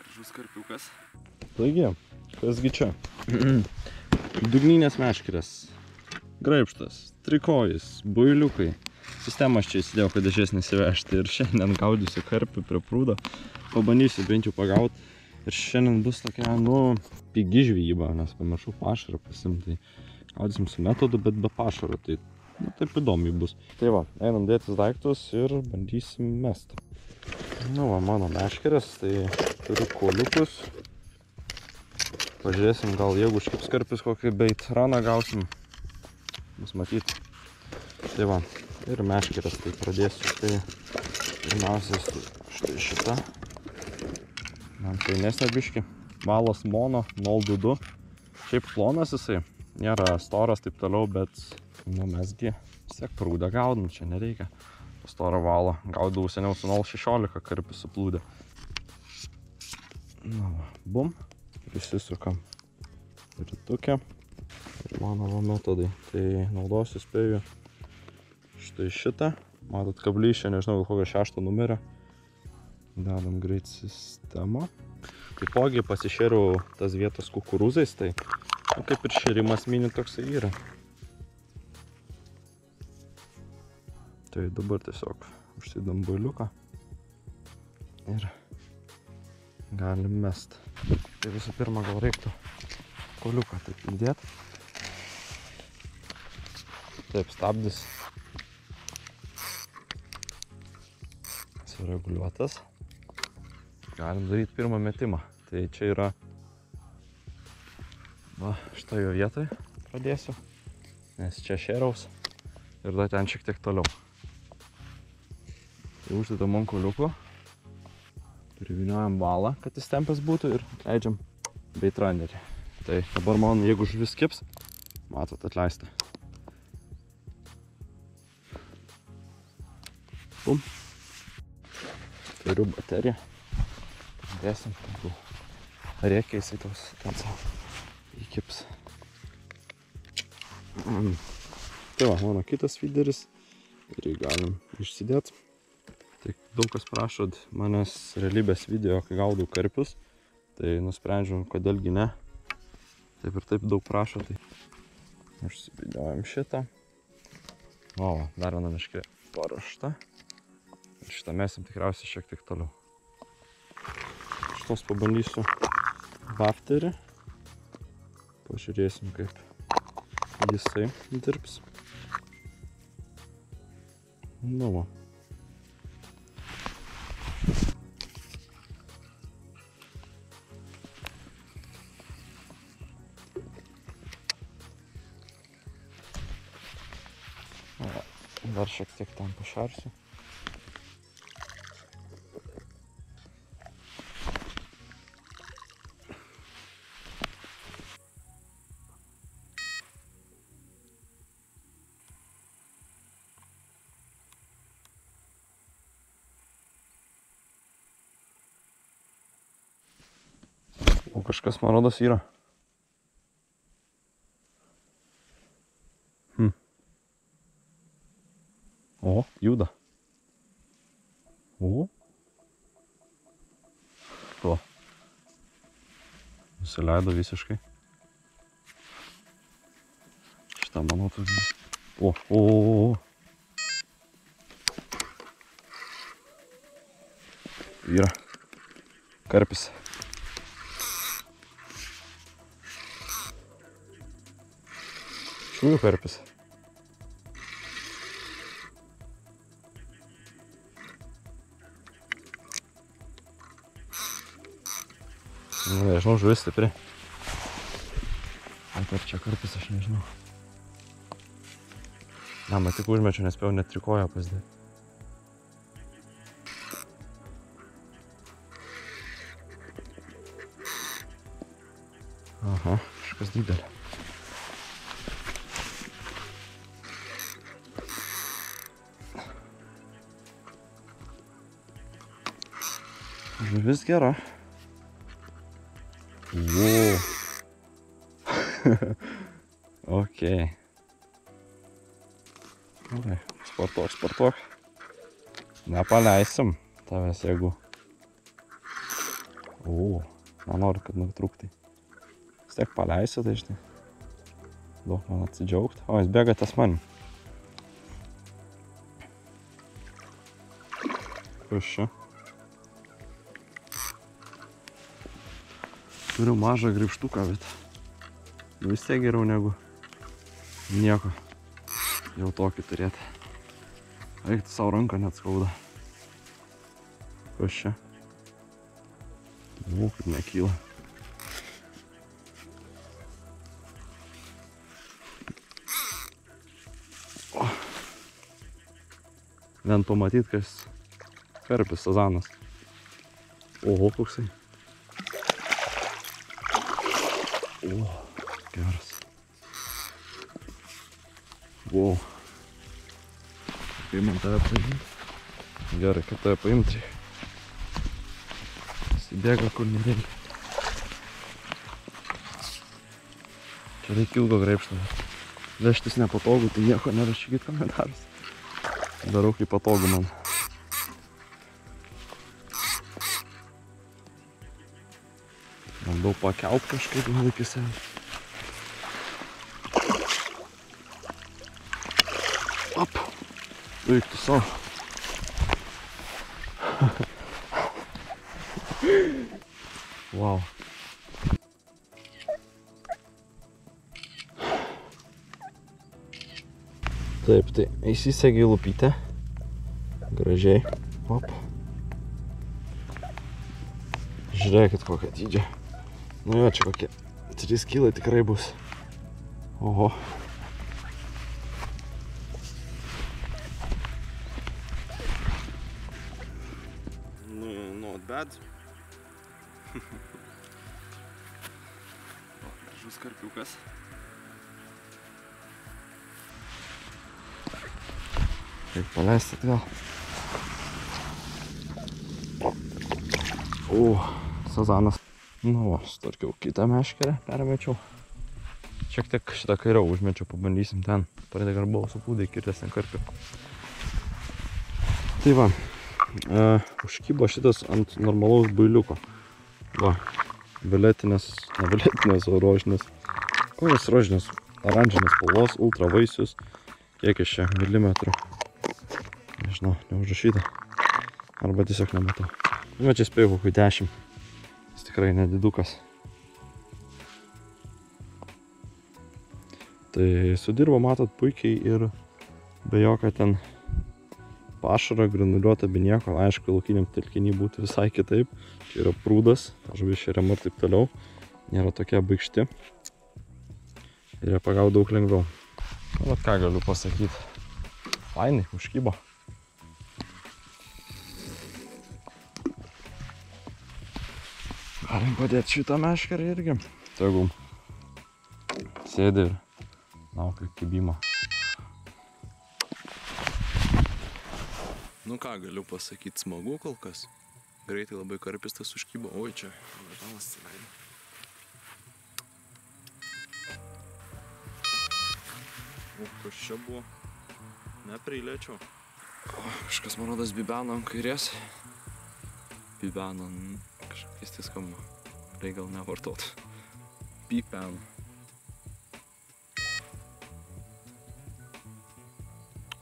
Gražus karpiukas. Taigi, kasgi čia? Dugninės meškerės, graibštas, trikojis, builiukai. Sistemas čia įsidėjau, kad dėžės nesivežti ir šiandien gaudysiu karpių prie prūdo. Pabandysiu bent jau pagauti. Ir šiandien bus tokia, pigi žvejyba, nes pamiršau pašarą pasimti. Gaudysim su metodu, bet be pašaro, tai taip įdomiai bus. Tai va, einam dėtis daiktus ir bandysim mest. Mano meškerės, tai turiu koliukus. Pažiūrėsim, gal jeigu užkips karpis kokį beitraną gausim. Bus matyti. Tai va, ir meškerės, tai pradėsiu. Tai pirmiausia, štai šitą. Man tai nesnebiški. Valas mono 022. Šiaip plonas jisai. Nėra storas taip toliau, bet mesgi vis tiek prūdą gaudom, čia nereikia. Storą valą. Gaudau seniau su 0,16 karpis suplūdė. Bum. Prisisukam ritukę ir mano metodai. Tai naudosiu, spėju, štai šitą. Matot kablyšę, nežinau, kokio 6 numerio. Dedam greit sistemą. Taipogi pasišėriau tas vietas kukurūzais, tai kaip ir šėrimas mini toksai yra. Tai dabar tiesiog užsidam builiuką ir galim mest. Tai visų pirma gal reiktų koliuką taip įdėti. Taip, stabdis sureguliuotas. Galim daryti pirmą metimą. Tai čia yra, štai jo vietoj pradėsiu, nes čia šėraus ir dar ten šiek tiek toliau. Tai uždedam ant koliukų. Priviniojam valą, kad jis tempas būtų ir leidžiam beitranerį. Tai dabar man, jeigu žuvis kibs, matot, atleista. Bum. Turiu bateriją. Dėsim, jeigu reikia, jisai tos ten savo įkips. Tai va, mano kitas feederis ir jį galim išsidėti. Tai daug kas prašot manęs realybės video, kai gaudau karpius, tai nusprendžiau, kodėlgi ne. Taip ir taip daug prašo, tai užsividiojam šitą. Dar viena meškerė paruošta. Ir šitą mesim tikriausiai šiek tiek toliau. Šitos pabandysiu bafterį. Pažiūrėsim, kaip jisai dirbs. Va. Dar šiek tiek tam pašarsiu. O kažkas, man rodos, yra. O, juda. O. Nusileido visiškai. Šitą, manau, turi. O. Yra. Karpis. Šūjų karpis. Nežinau, žuvis stipri. Ar čia karpis, aš nežinau. Man tik užmečiau, nespėjau net trikojo pasidėti. Aha, kažkas didelė. Žuvis gera. Wow. Okei. Gerai, sportuok. Nepaleisim tavęs, jeigu... Nenoriu, kad nutrūktai. Vis tiek paleisiu, tai žinai. Daug man atsidžiaugti. O, jis bėga ties manim. Kas čia? Turiu mažą grybštuką, bet vis tiek geriau negu nieko. Jau tokį turėti. Reiktų savo ranką net skauda. Kas čia? Kaip nekyla. Vien pamatyt, kas karpis sazanas. Oho, koksai. Geras. Wow. Kaip man tave paimti? Gerai, kaip tave paimti. Bėga kur nereikia. Čia reikia ilgo greipšto. Vežtis nepatogu, tai nieko nerašykit komentarus. Darau kaip patogu man. Bandau pakelt kažkaip, gal iki savęs. Op! Reiktų savo. Wow. Taip, tai įsisegė į lupytę. Gražiai. Op. Žiūrėkit kokią dydžią. Nu jo, čia kokie 3 kilai tikrai bus. Oho. Not bad. Gražus karpiukas. Kaip paleistit gal. Sazanas. Nu va, sutarkiau kitą meškerę, permečiau. Šiek tiek šitą kairiau užmečiau, pabandysim ten. Pradė garbau supūdė kirtesnį karpių. Tai va, užkybo šitas ant normalaus builiuko. Va, violetinės, ne violetinės, o rožinės. Kokios rožinės, oranžinės spalvos, ultra vaisius. Kiek iš čia milimetrų. Nežinau, neužrašyta. Arba tiesiog nematau. Nu, čia spėjau kokių 10. Jis tikrai nedidukas. Tai sudirbo, matot, puikiai ir be jokio ten pašaro, granuliuota, be nieko. Aišku, laukiniam telkiny būtų visai kitaip. Čia yra prūdas, žuvis šeriama ir taip toliau. Nėra tokie baikšti. Ir jie pagavo daug lengviau. Nu, vat ką galiu pasakyti. Fainai, užkybo. Galim padėti šitą meškerę irgi. Tegul sėdi ir laukia kibimo. Nu ką galiu pasakyti, smagu kol kas. Greitai labai karpis tas užkybo. Oi, čia metalas atsileido. Kas čia buvo? Nepriliečiau. Kažkas man rodos bibeno ant kairės. Bibeno, kažkokiais tai skamba. Tai gal nevartot. Bibeno.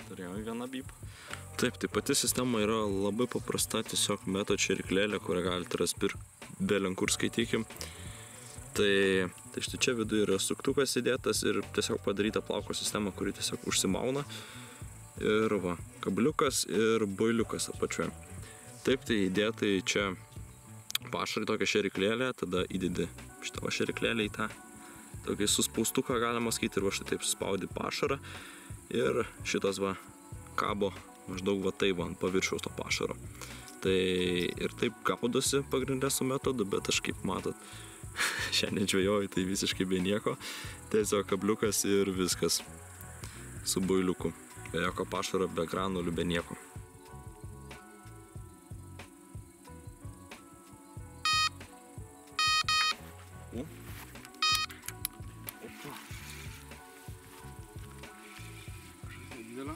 Turėjau vieną bibą. Taip, tai pati sistema yra labai paprasta, tiesiog meto čiriklėlę, kurią galite rasti belenkur skaitykim. Tai štai čia viduje yra suktukas įdėtas ir tiesiog padaryta plauko sistema, kuri tiesiog užsimauna. Ir va, kabliukas ir builiukas apačioje. Taip, tai įdėtai čia pašarį tokią šeriklėlę, tada įdedi šitą šeriklėlę į tą tokį suspaustuką, galima sakyti, ir va štai taip suspaudi pašarą. Ir šitas va kabo maždaug va taip ant paviršiaus to pašaro. Tai ir taip gaudosi pagrindė su metodu, bet aš kaip matot, šiandien žvejoju, tai visiškai be nieko. Tiesiog kabliukas ir viskas su builiuku. Be jokio pašaro, be granulių, be nieko. Kažkas nedidelio.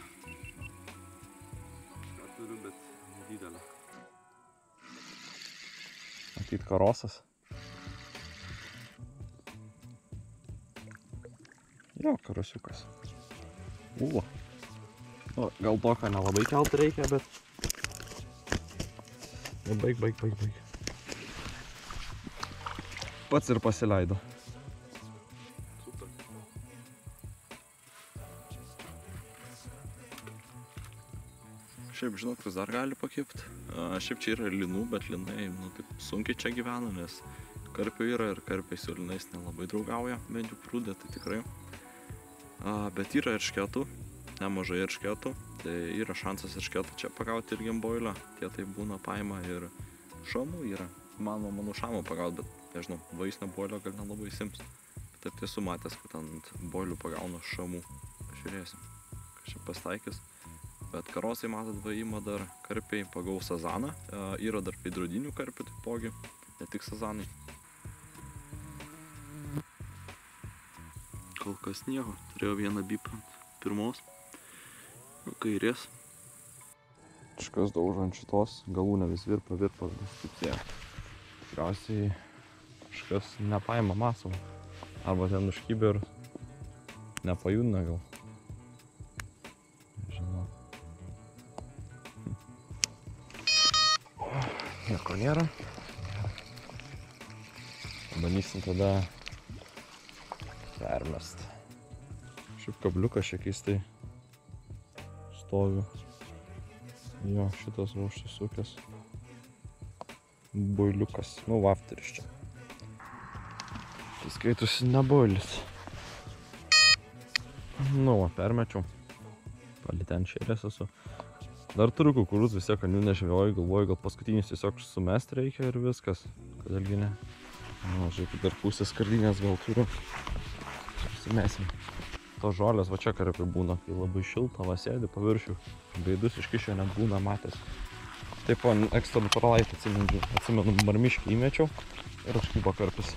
Ką turiu, bet didelė. Matyt karosas. Jo, karosiukas. O, gal to, ką nelabai kelt reikia, bet... Baig. Pats ir pasileido. Super. Šiaip žinot, kas dar gali pakibti. Šiaip čia yra linų, bet linai taip sunkiai čia gyvena, nes karpių yra ir karpiai su linais nelabai draugauja, bent jau prūdė, tai tikrai. Bet yra eršketų, nemažai eršketų, tai yra šansas eršketą čia pagauti ir gemboilio, tie tai būna paima ir šamų yra. Manau šamų pagauti, bet nežinau, vaisinio boilio gal nelabai sims. Bet taip esu matęs, kad ant boilių pagauna šamų. Pažiūrėsim, kas čia pastaikys. Bet karosai, matot, va ima dar karpiai pagaus sazaną. Yra dar veidrodinių karpių taipogi, ne tik sazanai. Kol kas nieko, turėjau vieną bipą ant pirmos, kairės. Kažkas daužo ant šitos, galūnė vis virpa, stipsėjo. Tikriausiai kažkas nepaima masalo. Arba ten užkybė ir nepajudina gal. Nežinau. Nieko nėra. Bandysim tada permest. Šiaip kabliukas čia keistai stovi. Jo, šitas užsisukęs. Boiliukas. Nu, vafteris čia. Tai skaitusi ne boilis. Nu, va, permečiau. Palį ten šėlės esu. Dar turiu kukurūzų, vis tiek anių nežvėjoju, galvoju, gal paskutinis tiesiog sumest reikia ir viskas. Kodėlgi ne? Nu, žiūrėkit, dar pusės skardinės gal turiu. Sumesim. To žolės va čia karpiai būna, kai labai šilta, va sėdi paviršių. Gaidus iš kišio net būna matęs. Taip, ant ekstra paralaitį atsimenu, marmiškį įmečiau ir užkybo karpis.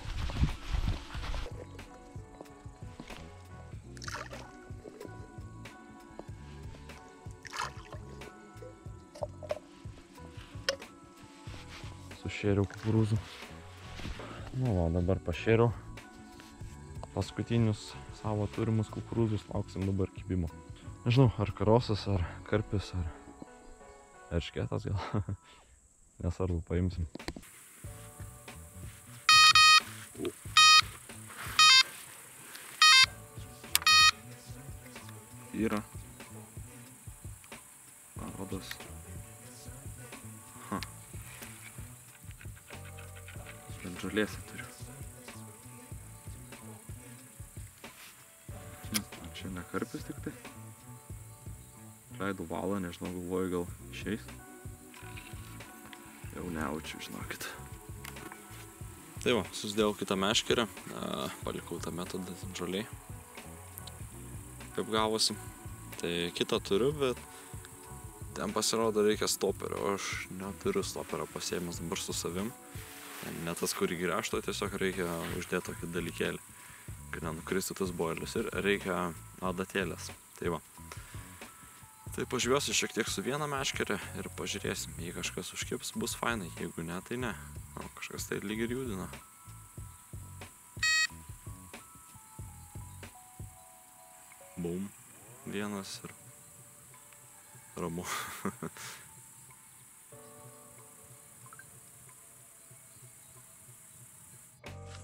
Sušėriau kukurūzų. Nu, va, dabar pašėriau paskutinius savo turimus kukurūzus, lauksim dabar kibimo. Nežinau, ar karosas, ar karpis, ar eršketas gal. Nesvarbu, paimsim. Yra. Rodos. Bent žolėse turiu. Čia ne karpis tik tai. Leidau valą, nežinau, galvoju, gal išeis. Jau neaučiu, žinokit. Tai va, susidėjau kitą meškerę, palikau tą metodą žoliai. Kaip gavosi. Tai kitą turiu, bet ten pasirodo reikia stoperio. Aš neturiu stoperio pasiėmęs dabar su savim. Ne tas, kurį gręžto, tiesiog reikia uždėti tokį dalykėlį, kad nenukristų tas boilis. Ir reikia adatėlės. Tai va. Tai pažviosiu šiek tiek su viena meškerė ir pažiūrėsim, jei kažkas užkips, bus fainai, jeigu ne, tai ne. O, kažkas tai lyg ir judina. Bum, vienas ir ramu.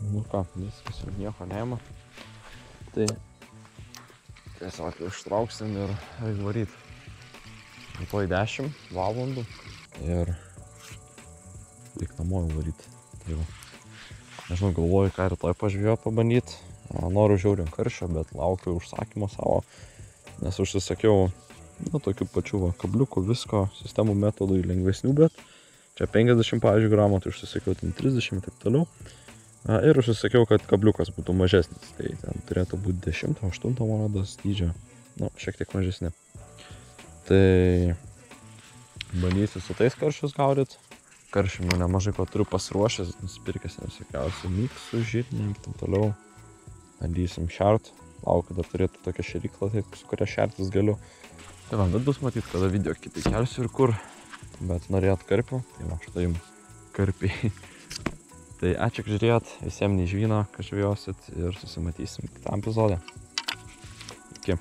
Nu ką, viskas jau nieko neima. Tai tiesiog ištrauksim ir reik varyt. Rytoj 10 valandų ir reik namo jau varyt. Tai va. Nežinau, galvoju, ką rytoj pažvėjo pabandyt. Noriu žiauriai ant karščio, bet laukiu užsakymo savo. Nes užsisakiau, nu, tokių pačių va, kabliukų, visko, sistemų metodų lengvesnių, bet čia 50, pavyzdžiui, gramų, tai užsisakiau ten 30 ir taip toliau. Ir užsisakiau, kad kabliukas būtų mažesnis, tai ten turėtų būti 10, 8 valandos dydžio, nu, šiek tiek mažesni. Tai bandysiu su tais karšius gaudyt. Karšių nemažai ko turiu pasiruošęs, nusipirkęs visokiausių miksų, žirnių ir taip toliau. Bandysim šert, laukiu dar turėtų tokią šėryklą, su kuria šertis galiu. Tai va, bet bus matyt, kada video kitai kelsiu ir kur. bet norėjot karpių, tai va, štai jums karpiai. Tai ačiū, kad žiūrėjot, visiems nežvyno, kad žvėjosit ir susimatysim kitą epizodą. Iki.